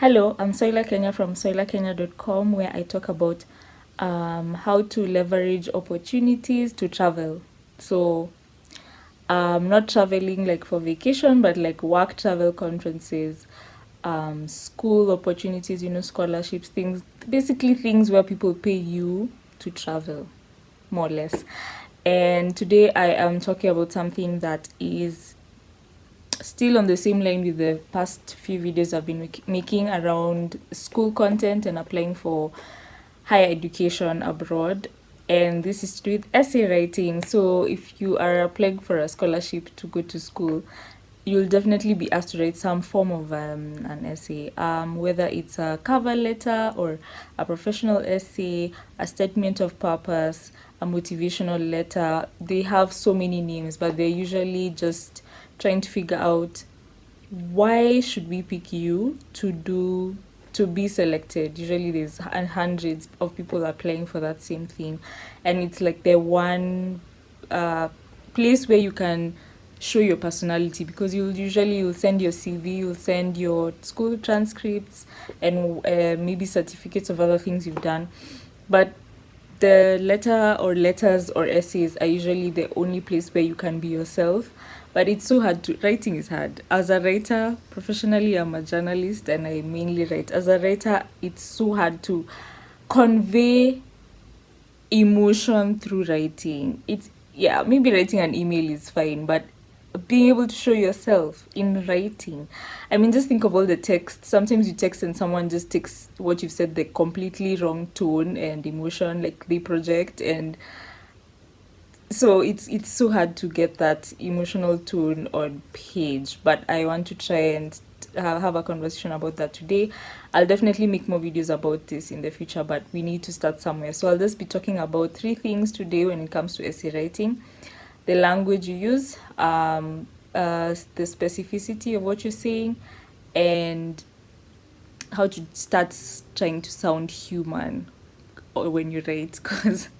Hello, I'm Soila Kenya from soilakenya.com, where I talk about how to leverage opportunities to travel. So, not traveling like for vacation, but like work travel, conferences, school opportunities, scholarships, things, basically things where people pay you to travel, more or less. And today I am talking about something that is still on the same line with the past few videos I've been making around school content and applying for higher education abroad. And this is to do with essay writing. So if you are applying for a scholarship to go to school, you'll definitely be asked to write some form of an essay, whether it's a cover letter or a professional essay, a statement of purpose, a motivational letter. They have so many names, but they're usually just trying to figure out why should we pick you to be selected. Usually there's hundreds of people applying for that same thing, and it's like the one place where you can show your personality, because you'll send your CV, you'll send your school transcripts, and maybe certificates of other things you've done. But the letter or letters or essays are usually the only place where you can be yourself. But it's so hard to writing is hard. As a writer, professionally I'm a journalist and I mainly write. As a writer, it's so hard to convey emotion through writing. It's, yeah, maybe writing an email is fine, but being able to show yourself in writing. I mean, just think of all the text. Sometimes you text and someone just takes what you've said the completely wrong tone and emotion, like they project, and so it's so hard to get that emotional tone on page. But I want to try and have a conversation about that today. I'll definitely make more videos about this in the future, but we need to start somewhere. So I'll just be talking about three things today when it comes to essay writing: the language you use, the specificity of what you're saying, and how to start trying to sound human or when you write, because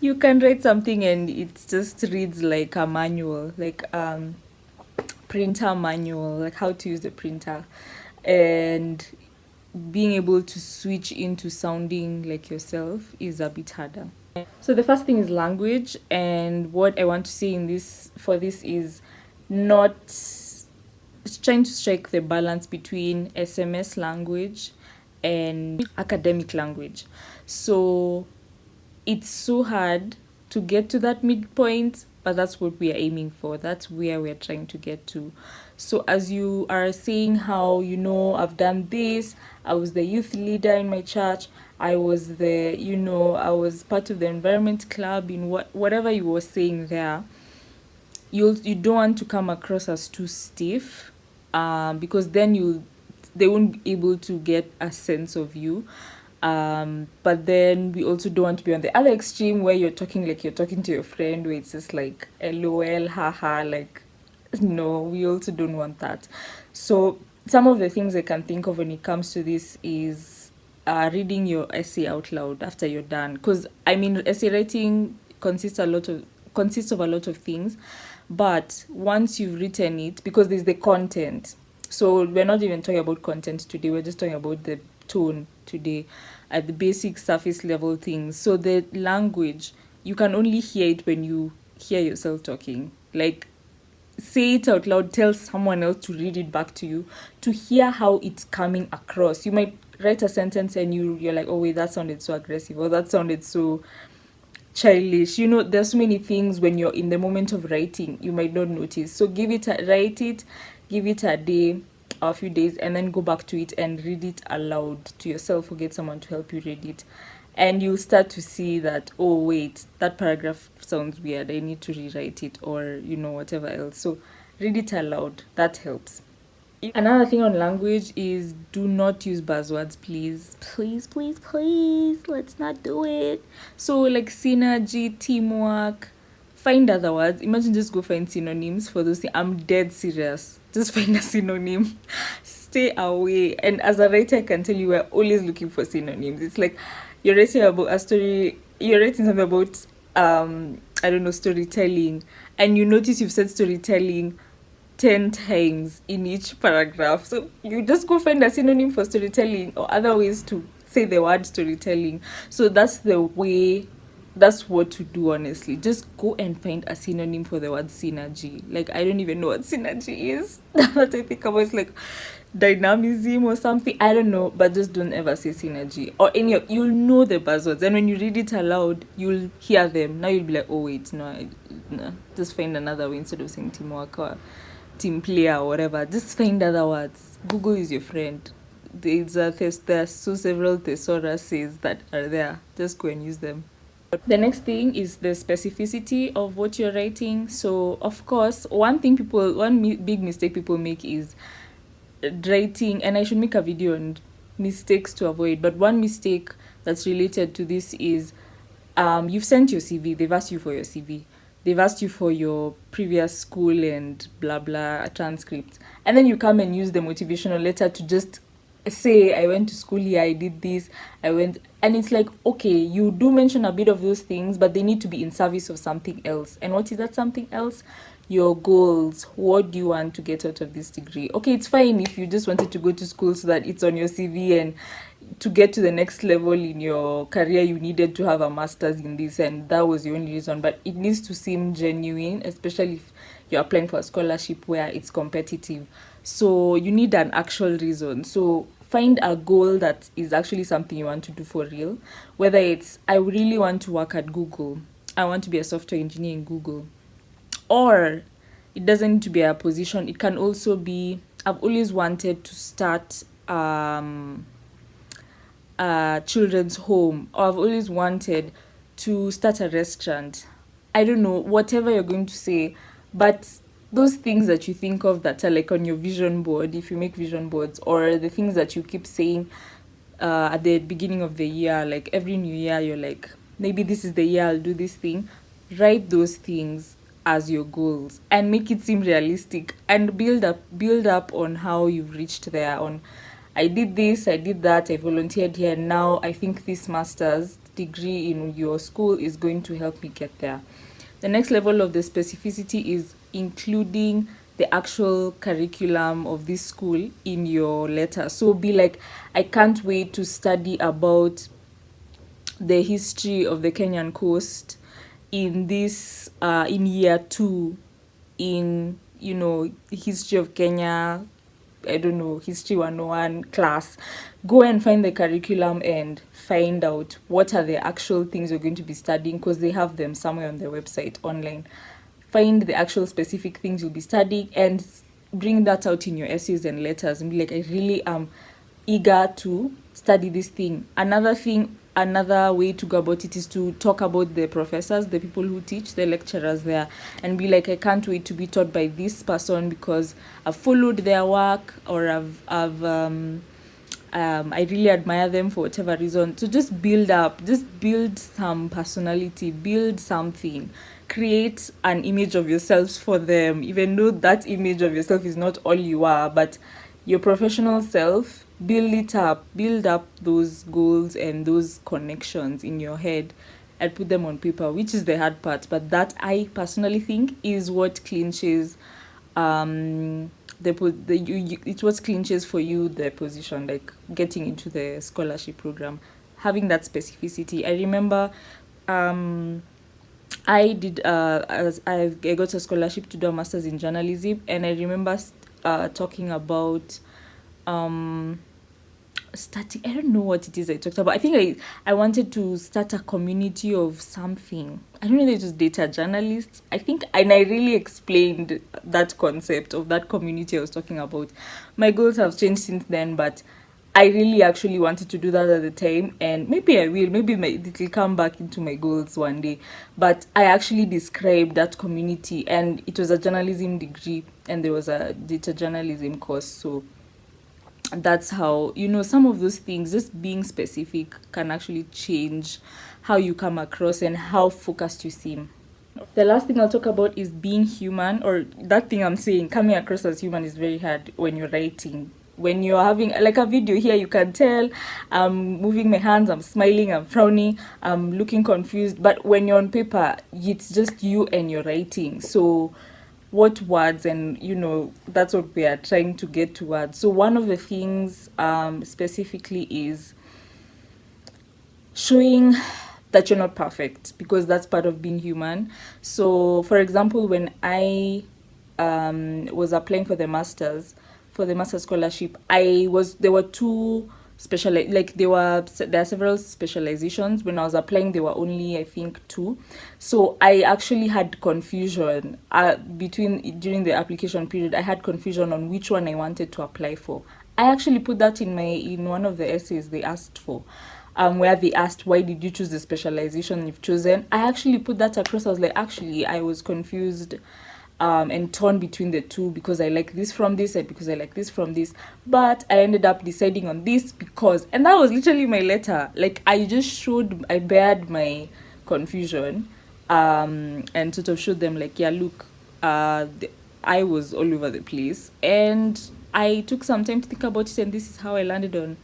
you can write something and it just reads like a manual, like printer manual, like how to use the printer, and being able to switch into sounding like yourself is a bit harder. So the first thing is language, and what I want to say in this for this is not trying to strike the balance between SMS language and academic language. So it's so hard to get to that midpoint, but that's what we are aiming for. That's where we're trying to get to. So as you are saying how, I've done this, I was the youth leader in my church, I was I was part of the environment club, in whatever you were saying there, you don't want to come across as too stiff, because then they won't be able to get a sense of you. But then we also don't want to be on the other extreme where you're talking like you're talking to your friend, where it's just like lol, haha, like no, we also don't want that. So some of the things I can think of when it comes to this is reading your essay out loud after you're done, because I mean essay writing consists of a lot of things. But once you've written it, because there's the content, so we're not even talking about content today, we're just talking about the tone today, at the basic surface level things. So the language, you can only hear it when you hear yourself talking. Like, say it out loud, tell someone else to read it back to you, to hear how it's coming across. You might write a sentence and you're like, oh wait, that sounded so aggressive, or that sounded so childish. There's so many things when you're in the moment of writing you might not notice. So write it, give it a day or a few days, and then go back to it and read it aloud to yourself, or get someone to help you read it, and you'll start to see that, oh wait, that paragraph sounds weird, I need to rewrite it, or whatever else. So read it aloud, that helps. Another thing on language is, do not use buzzwords, please. Please, please, please. Let's not do it. So, like synergy, teamwork, find other words. Imagine just go find synonyms for those things. I'm dead serious. Just find a synonym. Stay away. And as a writer, I can tell you, we're always looking for synonyms. It's like you're writing about a story, you're writing something about, I don't know, storytelling, and you notice you've said storytelling 10 times in each paragraph. So you just go find a synonym for storytelling or other ways to say the word storytelling. So that's the way, that's what to do, honestly. Just go and find a synonym for the word synergy. Like, I don't even know what synergy is. That I think about, it's like dynamism or something. I don't know, but just don't ever say synergy or any of, you'll know the buzzwords, and when you read it aloud, you'll hear them. Now you'll be like, oh wait, no, just find another way instead of saying teamwork or team player or whatever. Just find other words. Google is your friend. There's so several thesauruses that are there. Just go and use them. The next thing is the specificity of what you're writing. So, of course, big mistake people make is writing, and I should make a video on mistakes to avoid. But one mistake that's related to this is you've sent your CV, they've asked you for your CV, they've asked you for your previous school and blah blah transcript, and then you come and use the motivational letter to just say, I went to school here, I did this, I went, and it's like, okay, you do mention a bit of those things, but they need to be in service of something else. And what is that something else? Your goals. What do you want to get out of this degree? Okay, it's fine if you just wanted to go to school so that it's on your CV, and to get to the next level in your career you needed to have a master's in this, and that was the only reason. But it needs to seem genuine, especially if you're applying for a scholarship where it's competitive. So you need an actual reason. So find a goal that is actually something you want to do for real, whether it's, I really want to work at Google, I want to be a software engineer in Google. Or it doesn't need to be a position, it can also be, I've always wanted to start a children's home, or I've always wanted to start a restaurant. I don't know, whatever you're going to say, but those things that you think of that are like on your vision board, if you make vision boards, or the things that you keep saying at the beginning of the year, like every new year, you're like, maybe this is the year I'll do this thing. Write those things as your goals and make it seem realistic, and build up on how you've reached there. On, I did this, I did that, I volunteered here, and now I think this master's degree in your school is going to help me get there. The next level of the specificity is including the actual curriculum of this school in your letter. So be like, I can't wait to study about the history of the Kenyan coast in this in year 2 in, history of Kenya, I don't know, history 101 class. Go and find the curriculum and find out what are the actual things you're going to be studying, because they have them somewhere on their website online. Find the actual specific things you'll be studying and bring that out in your essays and letters, and be like, I really am eager to study this thing. Another way to go about it is to talk about the professors, the people who teach, the lecturers there, and be like, I can't wait to be taught by this person because I've followed their work, or I really admire them for whatever reason. So just build some personality, build something, create an image of yourselves for them, even though that image of yourself is not all you are, but your professional self. Build up those goals and those connections in your head and put them on paper, which is the hard part, but that, I personally think, is what clinches it's what clinches for you the position, like getting into the scholarship program, having that specificity. I remember I did I got a scholarship to do a master's in journalism, and I remember talking about starting, I don't know what it is I talked about. I think I wanted to start a community of something. I don't know if it was data journalists, I think, and I really explained that concept of that community I was talking about. My goals have changed since then, but I really actually wanted to do that at the time, and maybe I will, it will come back into my goals one day. But I actually described that community, and it was a journalism degree, and there was a data journalism course. So that's how, some of those things, just being specific, can actually change how you come across and how focused you seem. The last thing I'll talk about is being human, or that thing I'm saying, coming across as human is very hard when you're writing. When you're having like a video here, you can tell I'm moving my hands, I'm smiling, I'm frowning, I'm looking confused. But when you're on paper, it's just you and your writing. So what words, and that's what we are trying to get towards. So one of the things specifically is showing that you're not perfect, because that's part of being human. So for example, when I was applying for the master's scholarship, there were two special, like there are several specializations. When I was applying, there were only, I think, two. So I actually had confusion between during the application period. I had confusion on which one I wanted to apply for. I actually put that in one of the essays they asked for, where they asked, why did you choose the specialization you've chosen? I actually put that across. I was like, actually, I was confused and torn between the two, because I like this from this and because I like this from this. But I ended up deciding on this because, and that was literally my letter. Like, I bared my confusion, and sort of showed them, like, yeah, look, I was all over the place. And I took some time to think about it, and this is how I landed on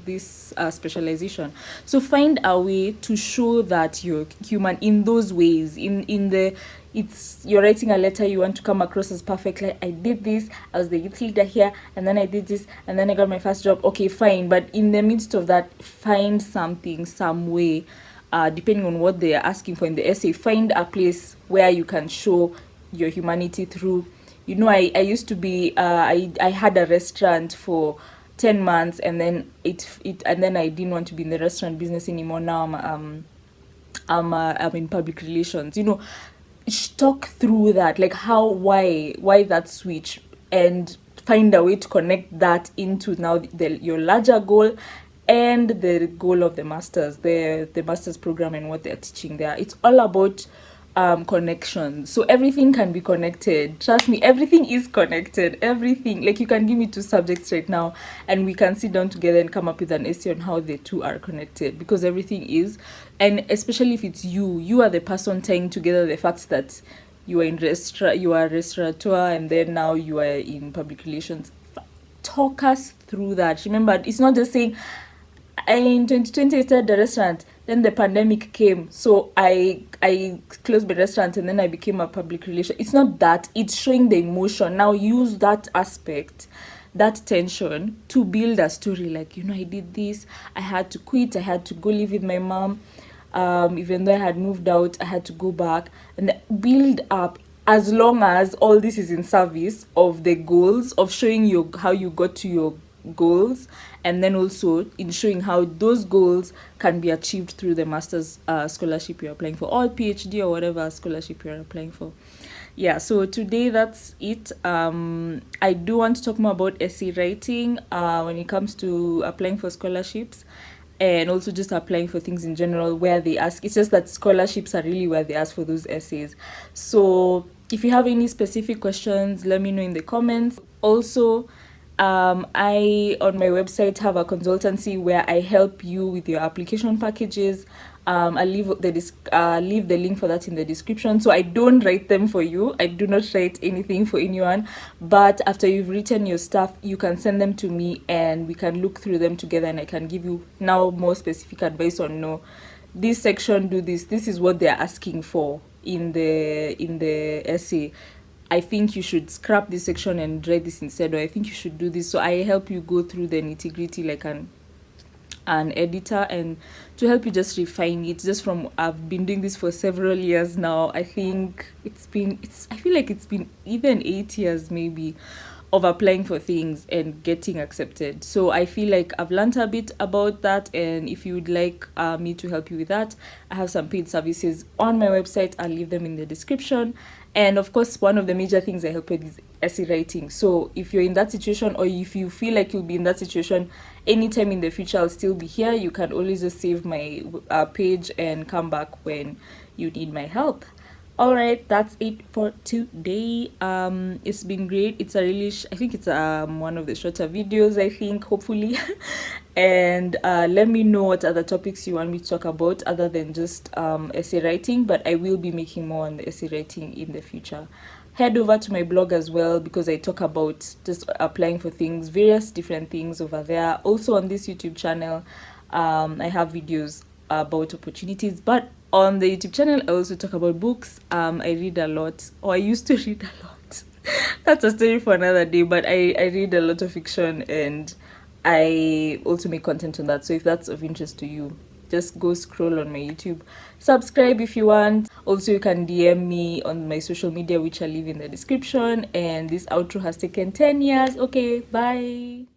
this specialization. So find a way to show that you're human in those ways. In the It's, you're writing a letter, you want to come across as perfect, like, I did this, I was the youth leader here, and then I did this, and then I got my first job. Okay, fine, but in the midst of that, find something, some way, depending on what they are asking for in the essay, find a place where you can show your humanity through. I used to be I had a restaurant for 10 months, and then I didn't want to be in the restaurant business anymore. Now I'm in public relations. Talk through that, like, why that switch, and find a way to connect that into now your larger goal and the goal of the master's program and what they're teaching there. It's all about connection. So everything can be connected. Trust me, everything is connected. Everything. Like, you can give me two subjects right now, and we can sit down together and come up with an essay on how the two are connected, because everything is. And especially if it's you are the person tying together the fact that you are you are a restaurateur, and then now you are in public relations. Talk us through that. Remember, it's not just saying, in 2020 I started the restaurant, then the pandemic came, so I closed my restaurant, and then I became a public relation. It's not that. It's showing the emotion. Now use that aspect, that tension, to build a story. Like, I did this, I had to quit, I had to go live with my mom, even though I had moved out, I had to go back, and build up. As long as all this is in service of the goals, of showing you how you got to your goals, and then also in showing how those goals can be achieved through the master's scholarship you're applying for, or PhD, or whatever scholarship you're applying for. Yeah, so today that's it. I do want to talk more about essay writing when it comes to applying for scholarships, and also just applying for things in general where they ask. It's just that scholarships are really where they ask for those essays. So if you have any specific questions, let me know in the comments. Also, I, on my website, have a consultancy where I help you with your application packages. I'll leave the link for that in the description. So I don't write them for you. I do not write anything for anyone. But after you've written your stuff, you can send them to me, and we can look through them together, and I can give you now more specific advice on, no, this section, do this. This is what they're asking for in the essay. I think you should scrap this section and write this instead, or I think you should do this. So I help you go through the nitty-gritty like an editor, and to help you just refine it. Just from, I've been doing this for several years now. I think I feel like it's been even 8 years maybe of applying for things and getting accepted. So I feel like I've learned a bit about that, and if you would like me to help you with that, I have some paid services on my website. I'll leave them in the description. And of course, one of the major things I help with is essay writing. So if you're in that situation, or if you feel like you'll be in that situation anytime in the future, I'll still be here. You can always just save my page and come back when you need my help. All right, that's it for today. It's been great. It's a really I think it's one of the shorter videos, I think, hopefully. And let me know what other topics you want me to talk about other than just essay writing, but I will be making more on the essay writing in the future. Head over to my blog as well, because I talk about just applying for things, various different things over there. Also on this YouTube channel, I have videos about opportunities, but On the YouTube channel, I also talk about books. I read a lot, or I used to read a lot. That's a story for another day, but I read a lot of fiction, and I also make content on that. So if that's of interest to you, just go scroll on my YouTube. Subscribe if you want. Also, you can DM me on my social media, which I'll leave in the description. And this outro has taken 10 years. Okay, bye.